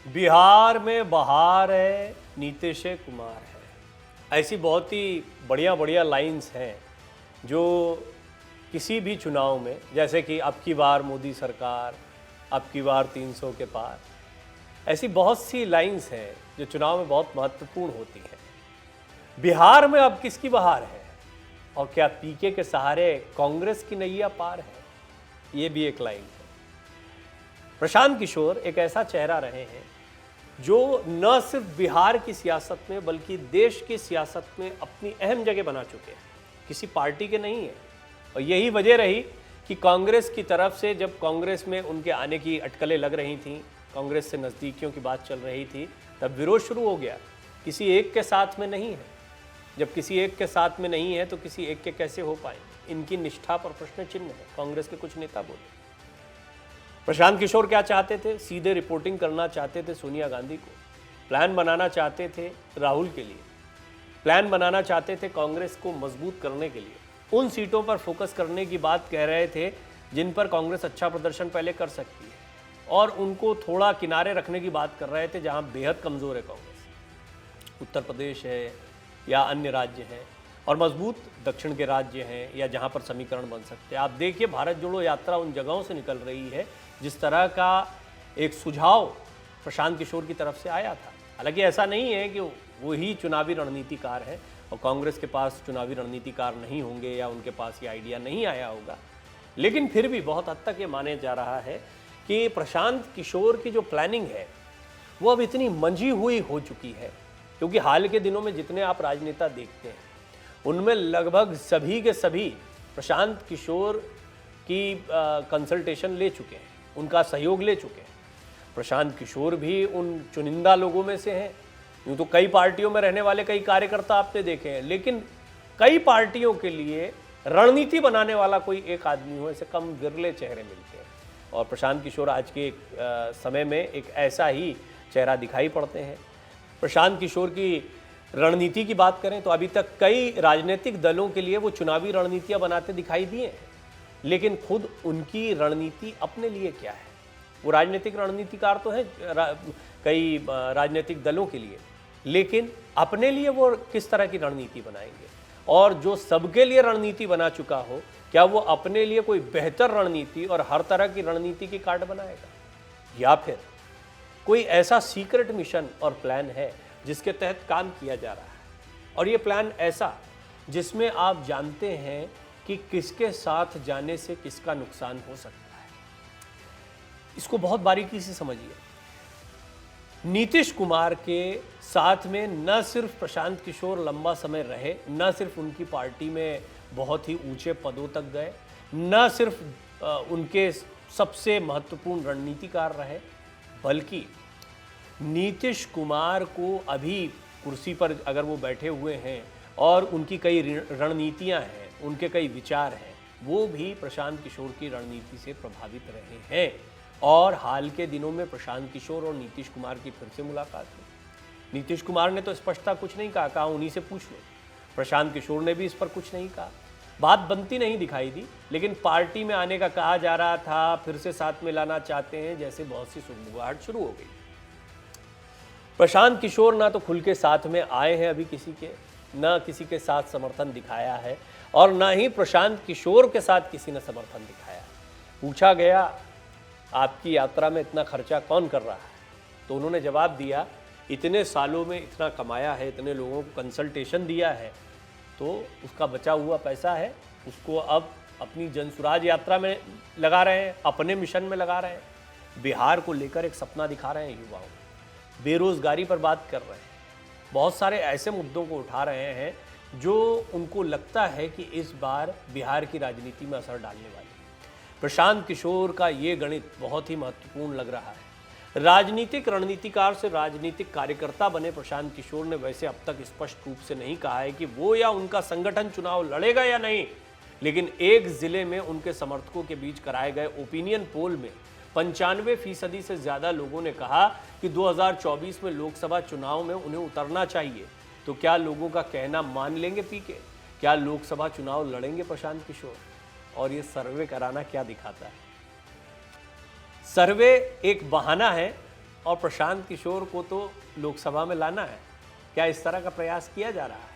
बिहार में बहार है, नीतीश कुमार है। ऐसी बहुत ही बढ़िया बढ़िया लाइंस हैं जो किसी भी चुनाव में, जैसे कि अब की बार मोदी सरकार, अब की बार 300 के पार, ऐसी बहुत सी लाइंस हैं जो चुनाव में बहुत महत्वपूर्ण होती हैं। बिहार में अब किसकी बहार है और क्या पीके के सहारे कांग्रेस की नैया पार है, ये भी एक लाइन है। प्रशांत किशोर एक ऐसा चेहरा रहे हैं जो न सिर्फ बिहार की सियासत में बल्कि देश की सियासत में अपनी अहम जगह बना चुके हैं। किसी पार्टी के नहीं है और यही वजह रही कि कांग्रेस की तरफ से जब कांग्रेस में उनके आने की अटकलें लग रही थीं, कांग्रेस से नज़दीकियों की बात चल रही थी, तब विरोध शुरू हो गया। किसी एक के साथ में नहीं है। जब किसी एक के साथ में नहीं है तो किसी एक के कैसे हो पाएंगे? इनकी निष्ठा पर प्रश्न चिन्ह है। कांग्रेस के कुछ नेता बोले। प्रशांत किशोर क्या चाहते थे? सीधे रिपोर्टिंग करना चाहते थे सोनिया गांधी को, प्लान बनाना चाहते थे राहुल के लिए, प्लान बनाना चाहते थे कांग्रेस को मजबूत करने के लिए, उन सीटों पर फोकस करने की बात कह रहे थे जिन पर कांग्रेस अच्छा प्रदर्शन पहले कर सकती है, और उनको थोड़ा किनारे रखने की बात कर रहे थे जहां बेहद कमज़ोर है कांग्रेस। उत्तर प्रदेश है या अन्य राज्य हैं और मजबूत दक्षिण के राज्य हैं या जहां पर समीकरण बन सकते हैं। आप देखिए भारत जोड़ो यात्रा उन जगहों से निकल रही है जिस तरह का एक सुझाव प्रशांत किशोर की तरफ से आया था। हालांकि ऐसा नहीं है कि वो ही चुनावी रणनीतिकार है और कांग्रेस के पास चुनावी रणनीतिकार नहीं होंगे या उनके पास ये आइडिया नहीं आया होगा, लेकिन फिर भी बहुत हद तक ये माने जा रहा है कि प्रशांत किशोर की जो प्लानिंग है वो अब इतनी मंझी हुई हो चुकी है, क्योंकि हाल के दिनों में जितने आप राजनेता देखते हैं उनमें लगभग सभी के सभी प्रशांत किशोर की कंसल्टेशन ले चुके हैं, उनका सहयोग ले चुके हैं। प्रशांत किशोर भी उन चुनिंदा लोगों में से हैं। यूँ तो कई पार्टियों में रहने वाले कई कार्यकर्ता आपने देखे हैं, लेकिन कई पार्टियों के लिए रणनीति बनाने वाला कोई एक आदमी हो, ऐसे कम विरले चेहरे मिलते हैं। और प्रशांत किशोर आज के समय में एक ऐसा ही चेहरा दिखाई पड़ते हैं। प्रशांत किशोर की रणनीति की बात करें तो अभी तक कई राजनीतिक दलों के लिए वो चुनावी रणनीतियाँ बनाते दिखाई दिए हैं, लेकिन खुद उनकी रणनीति अपने लिए क्या है? वो राजनीतिक रणनीतिकार तो हैं कई राजनीतिक दलों के लिए, लेकिन अपने लिए वो किस तरह की रणनीति बनाएंगे? और जो सबके लिए रणनीति बना चुका हो, क्या वो अपने लिए कोई बेहतर रणनीति और हर तरह की रणनीति की कार्ड बनाएगा, या फिर कोई ऐसा सीक्रेट मिशन और प्लान है जिसके तहत काम किया जा रहा है, और ये प्लान ऐसा जिसमें आप जानते हैं कि किसके साथ जाने से किसका नुकसान हो सकता है? इसको बहुत बारीकी से समझिए। नीतीश कुमार के साथ में न सिर्फ प्रशांत किशोर लंबा समय रहे, न सिर्फ उनकी पार्टी में बहुत ही ऊंचे पदों तक गए, न सिर्फ उनके सबसे महत्वपूर्ण रणनीतिकार रहे, बल्कि नीतीश कुमार को अभी कुर्सी पर अगर वो बैठे हुए हैं और उनकी कई रणनीतियां हैं, उनके कई विचार हैं, वो भी प्रशांत किशोर की रणनीति से प्रभावित रहे हैं। और हाल के दिनों में प्रशांत किशोर और नीतीश कुमार की फिर से मुलाकात हुई। नीतीश कुमार ने तो स्पष्टता कुछ नहीं कहा उन्हीं से पूछ लो। प्रशांत किशोर ने भी इस पर कुछ नहीं कहा, बात बनती नहीं दिखाई दी, लेकिन पार्टी में आने का कहा जा रहा था, फिर से साथ में लाना चाहते हैं, जैसे बहुत सी सुगबुगाहट शुरू हो गई। प्रशांत किशोर ना तो खुल के साथ में आए हैं अभी किसी के, ना किसी के साथ समर्थन दिखाया है, और ना ही प्रशांत किशोर के साथ किसी ने समर्थन दिखाया। पूछा गया आपकी यात्रा में इतना खर्चा कौन कर रहा है, तो उन्होंने जवाब दिया इतने सालों में इतना कमाया है, इतने लोगों को कंसल्टेशन दिया है, तो उसका बचा हुआ पैसा है उसको अब अपनी जनसुराज यात्रा में लगा रहे हैं, अपने मिशन में लगा रहे हैं। बिहार को लेकर एक सपना दिखा रहे हैं युवाओं, बेरोजगारी पर बात कर रहे हैं, बहुत सारे ऐसे मुद्दों को उठा रहे हैं जो उनको लगता है कि इस बार बिहार की राजनीति में असर डालने वाली है। प्रशांत किशोर का ये गणित बहुत ही महत्वपूर्ण लग रहा है। राजनीतिक रणनीतिकार से राजनीतिक कार्यकर्ता बने प्रशांत किशोर ने वैसे अब तक स्पष्ट रूप से नहीं कहा है कि वो या उनका संगठन चुनाव लड़ेगा या नहीं, लेकिन एक जिले में उनके समर्थकों के बीच कराए गए ओपिनियन पोल में 95% से ज्यादा लोगों ने कहा कि 2024 में लोकसभा चुनाव में उन्हें उतरना चाहिए। तो क्या लोगों का कहना मान लेंगे पीके? क्या लोकसभा चुनाव लड़ेंगे प्रशांत किशोर? और ये सर्वे कराना क्या दिखाता है? सर्वे एक बहाना है और प्रशांत किशोर को तो लोकसभा में लाना है। क्या इस तरह का प्रयास किया जा रहा है?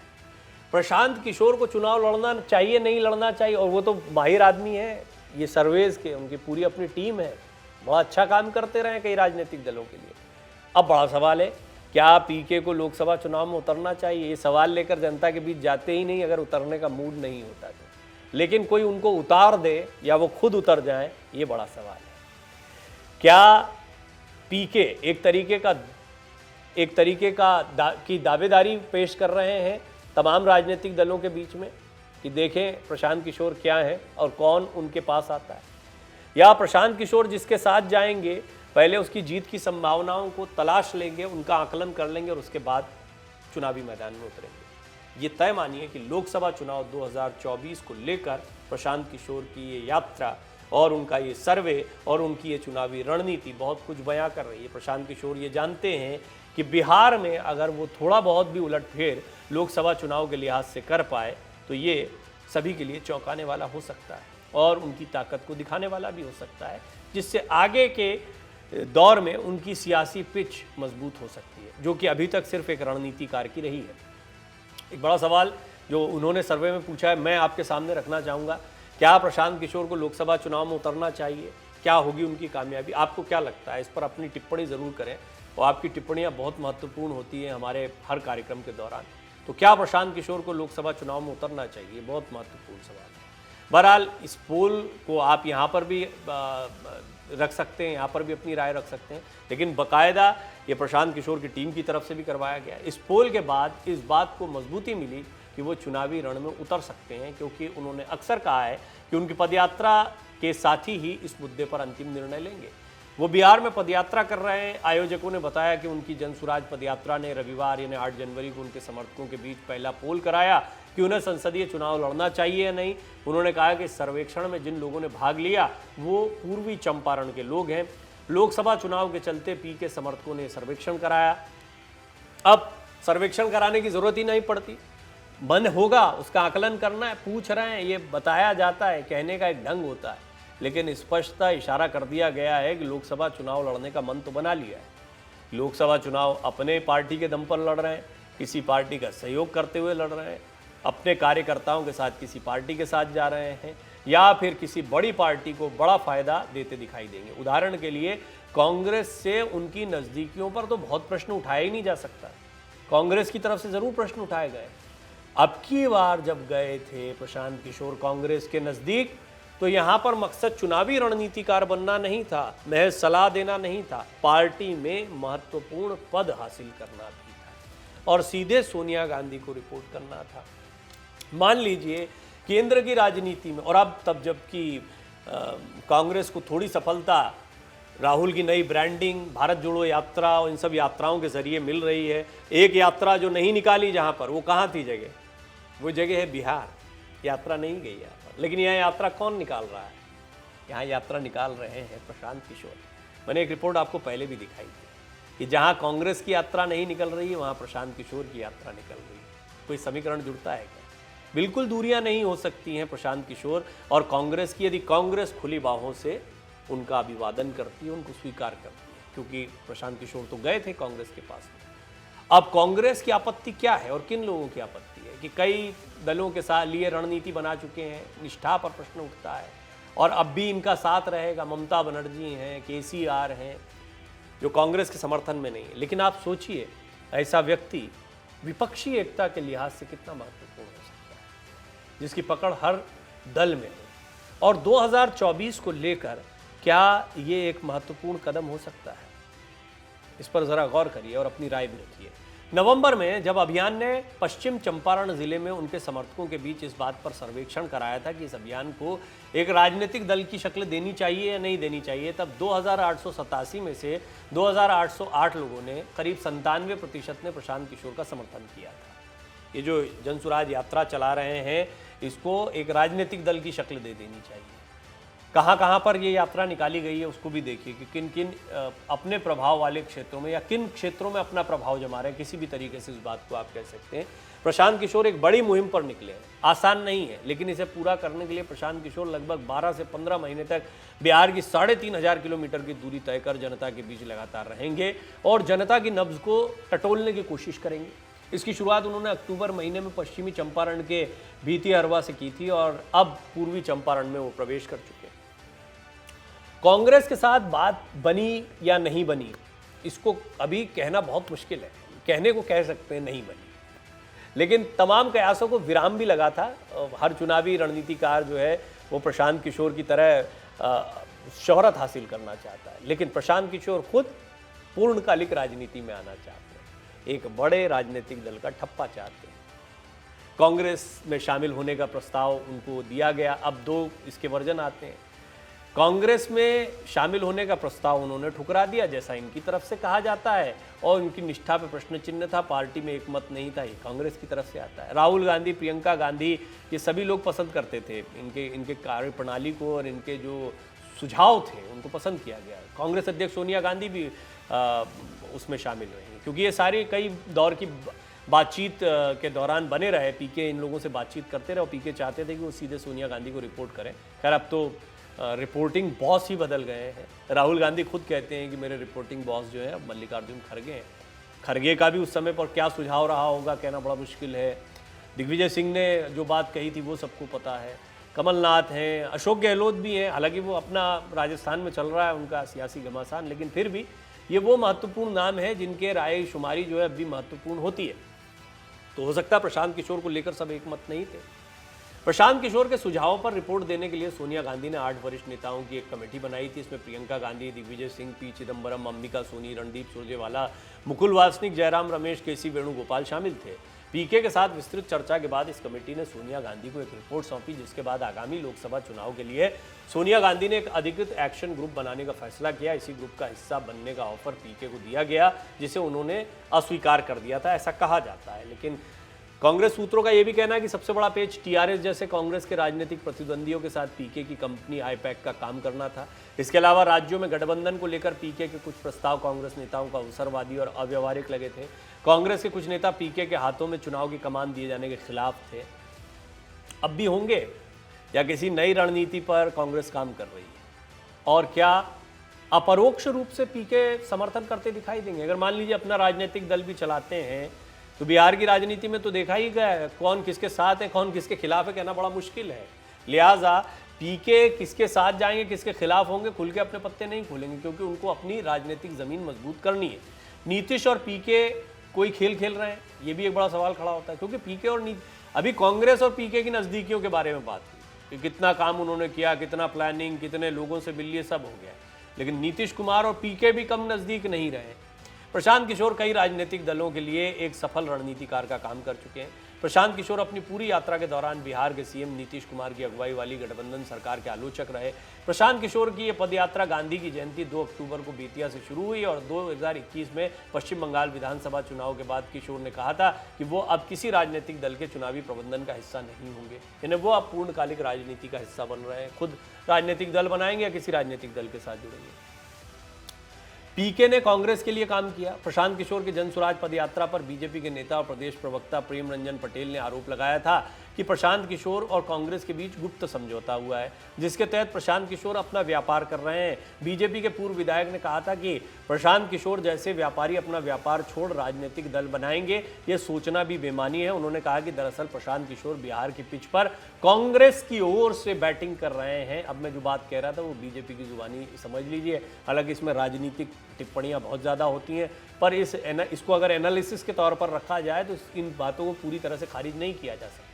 प्रशांत किशोर को चुनाव लड़ना चाहिए, नहीं लड़ना चाहिए, और वो तो माहिर आदमी है, ये सर्वेज के उनकी पूरी अपनी टीम है, बहुत अच्छा काम करते रहे कई राजनीतिक दलों के लिए। अब बड़ा सवाल है, क्या पीके को लोकसभा चुनाव में उतरना चाहिए? ये सवाल लेकर जनता के बीच जाते ही नहीं अगर उतरने का मूड नहीं होता तो। लेकिन कोई उनको उतार दे या वो खुद उतर जाए, ये बड़ा सवाल है। क्या पीके एक तरीके की दावेदारी पेश कर रहे हैं तमाम राजनीतिक दलों के बीच में कि देखें प्रशांत किशोर क्या है और कौन उनके पास आता है? या प्रशांत किशोर जिसके साथ जाएंगे पहले उसकी जीत की संभावनाओं को तलाश लेंगे, उनका आकलन कर लेंगे और उसके बाद चुनावी मैदान में उतरेंगे? ये तय मानिए कि लोकसभा चुनाव 2024 को लेकर प्रशांत किशोर की ये यात्रा और उनका ये सर्वे और उनकी ये चुनावी रणनीति बहुत कुछ बयां कर रही है। प्रशांत किशोर ये जानते हैं कि बिहार में अगर वो थोड़ा बहुत भी उलटफेर लोकसभा चुनाव के लिहाज से कर पाए तो ये सभी के लिए चौंकाने वाला हो सकता है और उनकी ताकत को दिखाने वाला भी हो सकता है, जिससे आगे के दौर में उनकी सियासी पिच मजबूत हो सकती है, जो कि अभी तक सिर्फ एक रणनीतिकार की रही है। एक बड़ा सवाल जो उन्होंने सर्वे में पूछा है, मैं आपके सामने रखना चाहूँगा, क्या प्रशांत किशोर को लोकसभा चुनाव में उतरना चाहिए? क्या होगी उनकी कामयाबी? आपको क्या लगता है? इस पर अपनी टिप्पणी ज़रूर करें और आपकी टिप्पणियाँ बहुत महत्वपूर्ण होती हैं हमारे हर कार्यक्रम के दौरान। तो क्या प्रशांत किशोर को लोकसभा चुनाव में उतरना चाहिए? बहुत महत्वपूर्ण सवाल है। बहरहाल इस पोल को आप यहाँ पर भी रख सकते हैं, यहाँ पर भी अपनी राय रख सकते हैं, लेकिन बाकायदा ये प्रशांत किशोर की टीम की तरफ से भी करवाया गया। इस पोल के बाद इस बात को मजबूती मिली कि वो चुनावी रण में उतर सकते हैं, क्योंकि उन्होंने अक्सर कहा है कि उनकी पदयात्रा के साथ ही इस मुद्दे पर अंतिम निर्णय लेंगे। वो बिहार में पदयात्रा कर रहे हैं। आयोजकों ने बताया कि उनकी जनसुराज पदयात्रा ने रविवार यानी 8 जनवरी को उनके समर्थकों के बीच पहला पोल कराया कि उन्हें संसदीय चुनाव लड़ना चाहिए या नहीं। उन्होंने कहा कि सर्वेक्षण में जिन लोगों ने भाग लिया वो पूर्वी चंपारण के लोग हैं। लोकसभा चुनाव के चलते पीके समर्थकों ने सर्वेक्षण कराया। अब सर्वेक्षण कराने की जरूरत ही नहीं पड़ती, मन होगा उसका आकलन करना है, पूछ रहे हैं, ये बताया जाता है, कहने का एक ढंग होता है, लेकिन स्पष्टता इशारा कर दिया गया है कि लोकसभा चुनाव लड़ने का मन तो बना लिया है। लोकसभा चुनाव अपने पार्टी के दम पर लड़ रहे हैं, किसी पार्टी का सहयोग करते हुए लड़ रहे हैं, अपने कार्यकर्ताओं के साथ किसी पार्टी के साथ जा रहे हैं, या फिर किसी बड़ी पार्टी को बड़ा फायदा देते दिखाई देंगे। उदाहरण के लिए कांग्रेस से उनकी नज़दीकियों पर तो बहुत प्रश्न उठाया ही नहीं जा सकता। कांग्रेस की तरफ से ज़रूर प्रश्न उठाए गए। अब की बार जब गए थे प्रशांत किशोर कांग्रेस के नज़दीक, तो यहाँ पर मकसद चुनावी रणनीतिकार बनना नहीं था, महज सलाह देना नहीं था, पार्टी में महत्वपूर्ण पद हासिल करना भी था और सीधे सोनिया गांधी को रिपोर्ट करना था। मान लीजिए केंद्र की राजनीति में, और अब तब जबकि कांग्रेस को थोड़ी सफलता राहुल की नई ब्रांडिंग, भारत जोड़ो यात्रा और इन सब यात्राओं के जरिए मिल रही है। एक यात्रा जो नहीं निकाली जहाँ पर, वो कहाँ थी जगह? वो जगह है बिहार। यात्रा नहीं गई यहाँ पर, लेकिन यहाँ यात्रा कौन निकाल रहा है? यहाँ यात्रा निकाल रहे हैं प्रशांत किशोर। मैंने एक रिपोर्ट आपको पहले भी दिखाई थी कि जहाँ कांग्रेस की यात्रा नहीं निकल रही है वहाँ प्रशांत किशोर की यात्रा निकल रही है। कोई समीकरण जुड़ता है क्या? बिल्कुल दूरियां नहीं हो सकती हैं प्रशांत किशोर और कांग्रेस की, यदि कांग्रेस खुली बाहों से उनका अभिवादन करती है, उनको स्वीकार करती है, क्योंकि प्रशांत किशोर तो गए थे कांग्रेस के पास। अब कांग्रेस की आपत्ति क्या है और किन लोगों की आपत्ति है कि कई दलों के साथ लिए रणनीति बना चुके हैं, निष्ठा पर प्रश्न उठता है और अब भी इनका साथ रहेगा। ममता बनर्जी हैं, केसीआर हैं, जो कांग्रेस के समर्थन में नहीं है। लेकिन आप सोचिए, ऐसा व्यक्ति विपक्षी एकता के लिहाज से कितना महत्वपूर्ण हो सकता है, जिसकी पकड़ हर दल में हो। और 2024 को लेकर क्या ये एक महत्वपूर्ण कदम हो सकता है? इस पर ज़रा गौर करिए और अपनी राय भी रखिए। नवंबर में जब अभियान ने पश्चिम चंपारण जिले में उनके समर्थकों के बीच इस बात पर सर्वेक्षण कराया था कि इस अभियान को एक राजनीतिक दल की शक्ल देनी चाहिए या नहीं देनी चाहिए, तब 2887 में से 2808 लोगों ने, करीब 97% ने प्रशांत किशोर का समर्थन किया था। ये जो जनसुराज यात्रा चला रहे हैं, इसको एक राजनीतिक दल की शक्ल दे देनी चाहिए। कहाँ कहाँ पर ये यात्रा निकाली गई है उसको भी देखिए कि किन किन अपने प्रभाव वाले क्षेत्रों में या किन क्षेत्रों में अपना प्रभाव जमा रहे हैं। किसी भी तरीके से इस बात को आप कह सकते हैं। प्रशांत किशोर एक बड़ी मुहिम पर निकले हैं, आसान नहीं है, लेकिन इसे पूरा करने के लिए प्रशांत किशोर लगभग 12 से 15 महीने तक बिहार की 3500 किलोमीटर की दूरी तय कर जनता के बीच लगातार रहेंगे और जनता की नब्ज को टटोलने की कोशिश करेंगे। इसकी शुरुआत उन्होंने अक्टूबर महीने में पश्चिमी चंपारण के भितिहरवा से की थी और अब पूर्वी चंपारण में वो प्रवेश कर चुके हैं। कांग्रेस के साथ बात बनी या नहीं बनी, इसको अभी कहना बहुत मुश्किल है। कहने को कह सकते हैं नहीं बनी, लेकिन तमाम कयासों को विराम भी लगा था। हर चुनावी रणनीतिकार जो है वो प्रशांत किशोर की तरह शोहरत हासिल करना चाहता है, लेकिन प्रशांत किशोर खुद पूर्णकालिक राजनीति में आना चाहते हैं, एक बड़े राजनीतिक दल का ठप्पा चाहते हैं। कांग्रेस में शामिल होने का प्रस्ताव उनको दिया गया। अब 2 इसके वर्जन आते हैं। कांग्रेस में शामिल होने का प्रस्ताव उन्होंने ठुकरा दिया, जैसा इनकी तरफ से कहा जाता है, और उनकी निष्ठा पे प्रश्न चिन्ह था, पार्टी में एक मत नहीं था, ये कांग्रेस की तरफ से आता है। राहुल गांधी, प्रियंका गांधी, ये सभी लोग पसंद करते थे इनके कार्य प्रणाली को और इनके जो सुझाव थे उनको पसंद किया गया। कांग्रेस अध्यक्ष सोनिया गांधी भी उसमें शामिल हुए, क्योंकि ये सारी कई दौर की बातचीत के दौरान बने रहे। पीके इन लोगों से बातचीत करते रहे और पीके चाहते थे कि वो सीधे सोनिया गांधी को रिपोर्ट करें। खैर अब तो रिपोर्टिंग बॉस ही बदल गए हैं। राहुल गांधी खुद कहते हैं कि मेरे रिपोर्टिंग बॉस जो है अब मल्लिकार्जुन खड़गे हैं। खड़गे का भी उस समय पर क्या सुझाव रहा होगा कहना बड़ा मुश्किल है। दिग्विजय सिंह ने जो बात कही थी वो सबको पता है। कमलनाथ हैं, अशोक गहलोत भी हैं, हालांकि वो अपना राजस्थान में चल रहा है उनका सियासी घमासान, लेकिन फिर भी ये वो महत्वपूर्ण नाम है जिनके राय शुमारी जो है अब भी महत्वपूर्ण होती है। तो हो सकता है प्रशांत किशोर को लेकर सब एक मत नहीं थे। प्रशांत किशोर के सुझावों पर रिपोर्ट देने के लिए सोनिया गांधी ने 8 वरिष्ठ नेताओं की एक कमेटी बनाई थी। इसमें प्रियंका गांधी, दिग्विजय सिंह, पी चिदम्बरम, अंबिका सोनी, रणदीप सुरजेवाला, मुकुल वासनिक, जयराम रमेश, केसी वेणुगोपाल शामिल थे। पीके के साथ विस्तृत चर्चा के बाद इस कमेटी ने सोनिया गांधी को एक रिपोर्ट सौंपी, जिसके बाद आगामी लोकसभा चुनाव के लिए सोनिया गांधी ने एक अधिकृत एक्शन ग्रुप बनाने का फैसला किया। इसी ग्रुप का हिस्सा बनने का ऑफर पीके को दिया गया, जिसे उन्होंने अस्वीकार कर दिया था, ऐसा कहा जाता है। लेकिन कांग्रेस सूत्रों का यह भी कहना है कि सबसे बड़ा पेच टीआरएस जैसे कांग्रेस के राजनीतिक प्रतिद्वंदियों के साथ पीके की कंपनी आईपैक का काम करना था। इसके अलावा राज्यों में गठबंधन को लेकर पीके के कुछ प्रस्ताव कांग्रेस नेताओं का अवसरवादी और अव्यवहारिक लगे थे। कांग्रेस के कुछ नेता पीके के हाथों में चुनाव की कमान दिए जाने के खिलाफ थे। अब भी होंगे या किसी नई रणनीति पर कांग्रेस काम कर रही है, और क्या अपरोक्ष रूप से पीके समर्थन करते दिखाई देंगे? अगर मान लीजिए अपना राजनीतिक दल भी चलाते हैं तो बिहार की राजनीति में तो देखा ही गया है कौन किसके साथ है, कौन किसके खिलाफ है, कहना बड़ा मुश्किल है। लिहाजा पीके किसके साथ जाएंगे, किसके खिलाफ होंगे, खुल के अपने पत्ते नहीं खोलेंगे, क्योंकि उनको अपनी राजनीतिक जमीन मजबूत करनी है। नीतीश और पीके कोई खेल खेल रहे हैं, ये भी एक बड़ा सवाल खड़ा होता है, क्योंकि पीके और अभी कांग्रेस और पीके की नज़दीकियों के बारे में बात हुई कि कितना काम उन्होंने किया, कितना प्लानिंग, कितने लोगों से मिली, सब हो गया। लेकिन नीतीश कुमार और पीके भी कम नज़दीक नहीं रहे। प्रशांत किशोर कई राजनीतिक दलों के लिए एक सफल रणनीतिकार का काम कर चुके हैं। प्रशांत किशोर अपनी पूरी यात्रा के दौरान बिहार के सीएम नीतीश कुमार की अगुवाई वाली गठबंधन सरकार के आलोचक रहे। प्रशांत किशोर की ये पदयात्रा गांधी की जयंती 2 अक्टूबर को बेतिया से शुरू हुई और 2021 में पश्चिम बंगाल विधानसभा चुनाव के बाद किशोर ने कहा था कि वो अब किसी राजनीतिक दल के चुनावी प्रबंधन का हिस्सा नहीं होंगे, यानी वो अब पूर्णकालिक राजनीति का हिस्सा बन रहे हैं। खुद राजनीतिक दल बनाएंगे या किसी राजनीतिक दल के साथ जुड़ेंगे। पीके ने कांग्रेस के लिए काम किया। प्रशांत किशोर के जनसुराज पदयात्रा पर बीजेपी के नेता और प्रदेश प्रवक्ता प्रेम रंजन पटेल ने आरोप लगाया था कि प्रशांत किशोर और कांग्रेस के बीच गुप्त समझौता हुआ है, जिसके तहत प्रशांत किशोर अपना व्यापार कर रहे हैं। बीजेपी के पूर्व विधायक ने कहा था कि प्रशांत किशोर जैसे व्यापारी अपना व्यापार छोड़ राजनीतिक दल बनाएंगे, ये सोचना भी बेमानी है। उन्होंने कहा कि दरअसल प्रशांत किशोर बिहार की पिच पर कांग्रेस की ओर से बैटिंग कर रहे हैं। अब मैं जो बात कह रहा था वो बीजेपी की जुबानी समझ लीजिए, हालांकि इसमें राजनीतिक टिप्पणियां बहुत ज़्यादा होती हैं, पर इसको अगर एनालिसिस के तौर पर रखा जाए तो इन बातों को पूरी तरह से खारिज नहीं किया जा सकता,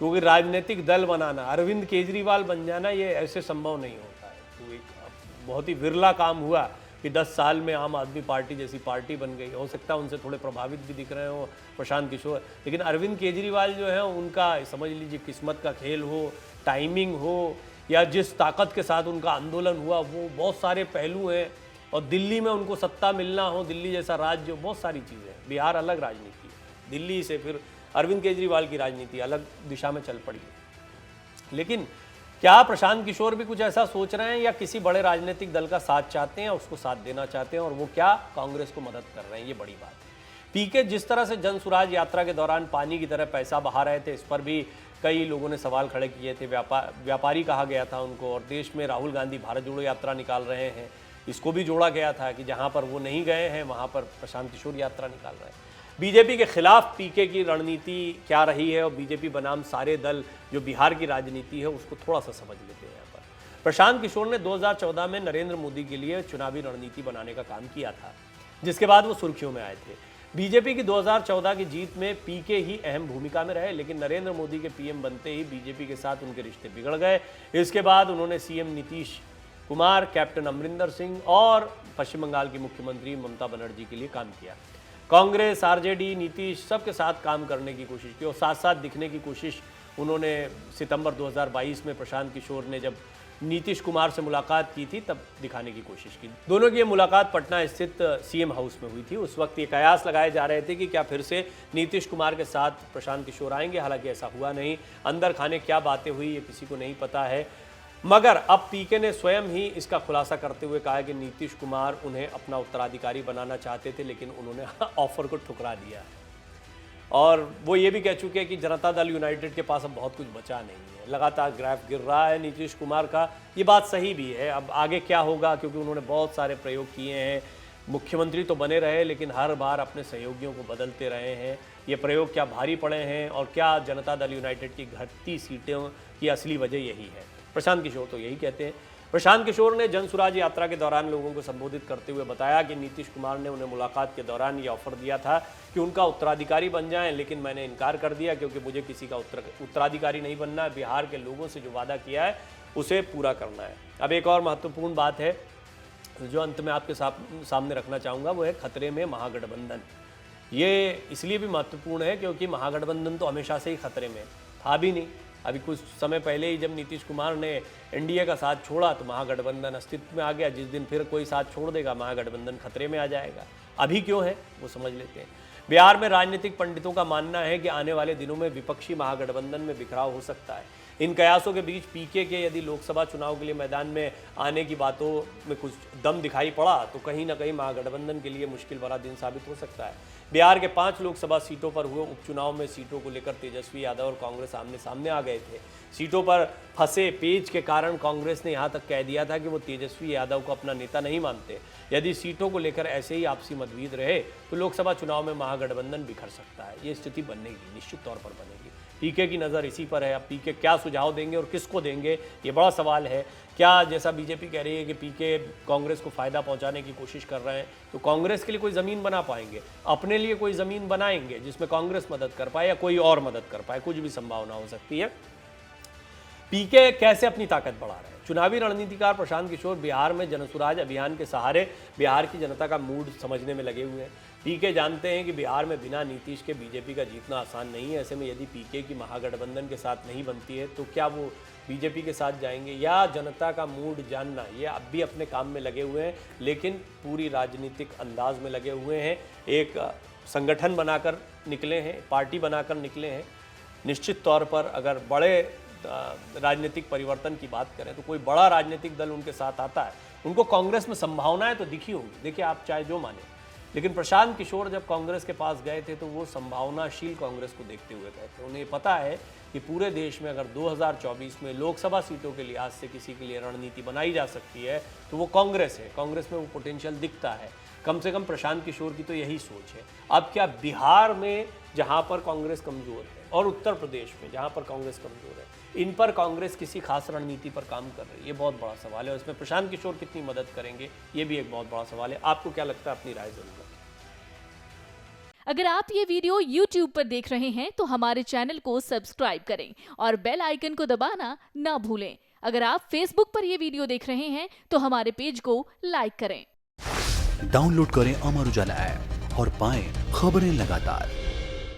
क्योंकि राजनीतिक दल बनाना, अरविंद केजरीवाल बन जाना, ये ऐसे संभव नहीं होता है। तो एक बहुत ही विरला काम हुआ कि 10 साल में आम आदमी पार्टी जैसी पार्टी बन गई। हो सकता है उनसे थोड़े प्रभावित भी दिख रहे हो प्रशांत किशोर, लेकिन अरविंद केजरीवाल जो है उनका समझ लीजिए किस्मत का खेल हो, टाइमिंग हो, या जिस ताकत के साथ उनका आंदोलन हुआ, वो बहुत सारे पहलू हैं। और दिल्ली में उनको सत्ता मिलना हो, दिल्ली जैसा राज्य, बहुत सारी चीज़ें। बिहार अलग राजनीति है, दिल्ली से फिर अरविंद केजरीवाल की राजनीति अलग दिशा में चल पड़ी। लेकिन क्या प्रशांत किशोर भी कुछ ऐसा सोच रहे हैं या किसी बड़े राजनीतिक दल का साथ चाहते हैं, उसको साथ देना चाहते हैं, और वो क्या कांग्रेस को मदद कर रहे हैं, ये बड़ी बात है। पीके जिस तरह से जन सुराज यात्रा के दौरान पानी की तरह पैसा बहा रहे थे, इस पर भी कई लोगों ने सवाल खड़े किए थे। व्यापारी कहा गया था उनको, और देश में राहुल गांधी भारत जोड़ो यात्रा निकाल रहे हैं, इसको भी जोड़ा गया था कि जहां पर वो नहीं गए हैं वहां पर प्रशांत किशोर यात्रा निकाल रहे हैं। बीजेपी के खिलाफ पीके की रणनीति क्या रही है, और बीजेपी बनाम सारे दल जो बिहार की राजनीति है उसको थोड़ा सा समझ लेते हैं। यहाँ पर प्रशांत किशोर ने 2014 में नरेंद्र मोदी के लिए चुनावी रणनीति बनाने का काम किया था, जिसके बाद वो सुर्खियों में आए थे। बीजेपी की 2014 की जीत में पीके ही अहम भूमिका में रहे, लेकिन नरेंद्र मोदी के पीएम बनते ही बीजेपी के साथ उनके रिश्ते बिगड़ गए। इसके बाद उन्होंने सीएम नीतीश कुमार, कैप्टन अमरिंदर सिंह और पश्चिम बंगाल की मुख्यमंत्री ममता बनर्जी के लिए काम किया। कांग्रेस, आरजेडी, नीतीश सबके साथ काम करने की कोशिश की और साथ साथ दिखने की कोशिश उन्होंने सितंबर 2022 में प्रशांत किशोर ने जब नीतीश कुमार से मुलाकात की थी तब दिखाने की कोशिश की। दोनों की ये मुलाकात पटना स्थित सीएम हाउस में हुई थी। उस वक्त ये कयास लगाए जा रहे थे कि क्या फिर से नीतीश कुमार के साथ प्रशांत किशोर आएंगे, हालांकि ऐसा हुआ नहीं। अंदर खाने क्या बातें हुई ये किसी को नहीं पता है, मगर अब पीके ने स्वयं ही इसका खुलासा करते हुए कहा कि नीतीश कुमार उन्हें अपना उत्तराधिकारी बनाना चाहते थे, लेकिन उन्होंने ऑफर को ठुकरा दिया। और वो ये भी कह चुके हैं कि जनता दल यूनाइटेड के पास अब बहुत कुछ बचा नहीं है, लगातार ग्राफ गिर रहा है नीतीश कुमार का। ये बात सही भी है। अब आगे क्या होगा, क्योंकि उन्होंने बहुत सारे प्रयोग किए हैं, मुख्यमंत्री तो बने रहे लेकिन हर बार अपने सहयोगियों को बदलते रहे हैं। ये प्रयोग क्या भारी पड़े हैं, और क्या जनता दल यूनाइटेड की घटती सीटों की असली वजह यही है? प्रशांत किशोर तो यही कहते हैं। प्रशांत किशोर ने जन सुराज यात्रा के दौरान लोगों को संबोधित करते हुए बताया कि नीतीश कुमार ने उन्हें मुलाकात के दौरान ये ऑफर दिया था कि उनका उत्तराधिकारी बन जाएं, लेकिन मैंने इनकार कर दिया क्योंकि मुझे किसी का उत्तराधिकारी नहीं बनना है। बिहार के लोगों से जो वादा किया है उसे पूरा करना है। अब एक और महत्वपूर्ण बात है जो अंत में आपके सामने रखना चाहूँगा, वो है खतरे में महागठबंधन। ये इसलिए भी महत्वपूर्ण है क्योंकि महागठबंधन तो हमेशा से ही खतरे में था भी नहीं। अभी कुछ समय पहले ही जब नीतीश कुमार ने एनडीए का साथ छोड़ा तो महागठबंधन अस्तित्व में आ गया। जिस दिन फिर कोई साथ छोड़ देगा महागठबंधन खतरे में आ जाएगा। अभी क्यों है वो समझ लेते हैं। बिहार में राजनीतिक पंडितों का मानना है कि आने वाले दिनों में विपक्षी महागठबंधन में बिखराव हो सकता है। इन कयासों के बीच पीके के यदि लोकसभा चुनाव के लिए मैदान में आने की बातों में कुछ दम दिखाई पड़ा तो कहीं ना कहीं महागठबंधन के लिए मुश्किल भरा दिन साबित हो सकता है। बिहार के 5 लोकसभा सीटों पर हुए उपचुनाव में सीटों को लेकर तेजस्वी यादव और कांग्रेस आमने सामने आ गए थे। सीटों पर फंसे पेच के कारण कांग्रेस ने यहाँ तक कह दिया था कि वो तेजस्वी यादव को अपना नेता नहीं मानते। यदि सीटों को लेकर ऐसे ही आपसी मतभेद रहे तो लोकसभा चुनाव में महागठबंधन बिखर सकता है। ये स्थिति बनेगी, निश्चित तौर पर बनेगी। पीके की नज़र इसी पर है। अब पीके क्या सुझाव देंगे और किसको देंगे, ये बड़ा सवाल है। क्या जैसा बीजेपी कह रही है कि पीके कांग्रेस को फ़ायदा पहुंचाने की कोशिश कर रहे हैं, तो कांग्रेस के लिए कोई ज़मीन बना पाएंगे, अपने लिए कोई ज़मीन बनाएंगे जिसमें कांग्रेस मदद कर पाए या कोई और मदद कर पाए, कुछ भी संभावना हो सकती है। पीके कैसे अपनी ताकत बढ़ा रहे हैं? चुनावी रणनीतिकार प्रशांत किशोर बिहार में जनसुराज अभियान के सहारे बिहार की जनता का मूड समझने में लगे हुए हैं। पीके जानते हैं कि बिहार में बिना नीतीश के बीजेपी का जीतना आसान नहीं है। ऐसे में यदि पीके की महागठबंधन के साथ नहीं बनती है तो क्या वो बीजेपी के साथ जाएंगे, या जनता का मूड जानना, ये अब भी अपने काम में लगे हुए हैं लेकिन पूरी राजनीतिक अंदाज में लगे हुए हैं। एक संगठन बनाकर निकले हैं, पार्टी बनाकर निकले हैं। निश्चित तौर पर अगर बड़े राजनीतिक परिवर्तन की बात करें तो कोई बड़ा राजनीतिक दल उनके साथ आता है, उनको कांग्रेस में संभावनाएं तो दिखी होंगी, देखिए आप चाहे जो माने। लेकिन प्रशांत किशोर जब कांग्रेस के पास गए थे तो वो संभावनाशील कांग्रेस को देखते हुए गए थे। उन्हें पता है कि पूरे देश में अगर 2024 में लोकसभा सीटों के लिहाज से किसी के लिए रणनीति बनाई जा सकती है तो वो कांग्रेस है। कांग्रेस में वो पोटेंशियल दिखता है। कम से कम प्रशांत किशोर की तो यही सोच है। अब क्या बिहार में जहां पर कांग्रेस कमजोर है और उत्तर प्रदेश में जहां पर कांग्रेस कमजोर है, इन पर कांग्रेस किसी खास रणनीति पर काम कर रही है, ये बहुत बड़ा सवाल है। और इसमें प्रशांत किशोर कितनी मदद करेंगे ये भी एक बहुत बड़ा सवाल है। आपको क्या लगता है? अपनी राय जरूर रखें। अगर आप ये वीडियो YouTube पर देख रहे हैं तो हमारे चैनल को सब्सक्राइब करें और बेल आइकन को दबाना ना भूलें। अगर आप Facebook पर ये वीडियो देख रहे हैं तो हमारे पेज को लाइक करें। डाउनलोड करें अमर उजाला ऐप और पाएं खबरें लगातार।